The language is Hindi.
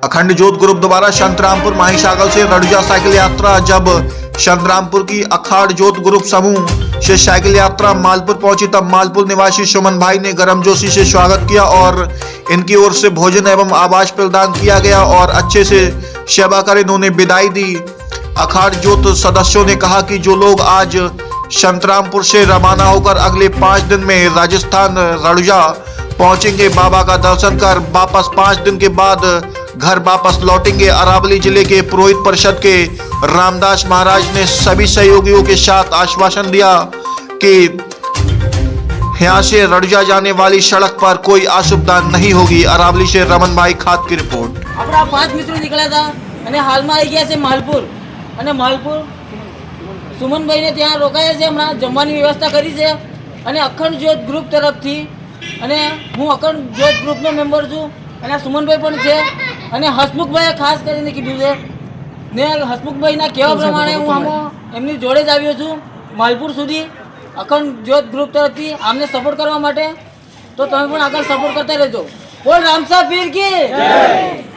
अखंड ज्योत ग्रुप द्वारा संतरामपुर माहीसागर से रडुजा साइकिल यात्रा। जब संतरामपुर की अखाड़ ज्योत ग्रुप समूह से साइकिल यात्रा मालपुर पहुंची, तब मालपुर निवासी सुमन भाई ने गर्मजोशी से स्वागत किया और इनकी ओर से भोजन एवं आवास प्रदान किया गया और अच्छे से सेवा कर इन्होंने विदाई दी। अखाड़ ज्योत सदस्यों ने कहा कि जो लोग आज संतरामपुर से रवाना होकर अगले 5 दिन में राजस्थान रडुजा पहुंचेंगे, बाबा का दर्शन कर वापस 5 दिन के बाद घर वापस लौटेंगे। अरावली जिले के पुरोहित परिषद के रामदास महाराज ने सभी सहयोगियों के साथ आश्वासन दिया कि यहाँ से रडुजा जाने वाली सड़क पर कोई असुविधा नहीं होगी। अरावली से रमन भाई खात की रिपोर्ट। अपना 5 मित्रों निकला था અને હાલમાં આવી ગયા છે માલપુર અને માલપુર સુમનભાઈને ત્યાં રોકાયા છે। હમણાં જમવાની વ્યવસ્થા કરી છે અને અખંડ જ્યોત ગ્રુપ તરફથી અને હું અખંડ જ્યોત ગ્રુપનો મેમ્બર છું અને સુમનભાઈ પણ છે અને હસમુખભાઈએ ખાસ કરીને કીધું છે ને હસમુખભાઈના કહેવા પ્રમાણે હું આમાં એમની જોડે જ આવ્યો છું માલપુર સુધી અખંડ જ્યોત ગ્રુપ તરફથી આમને સપોર્ટ કરવા માટે। તો તમે પણ આગળ સપોર્ટ કરતા રહેજો। બોલ રામસા પીર કી જય।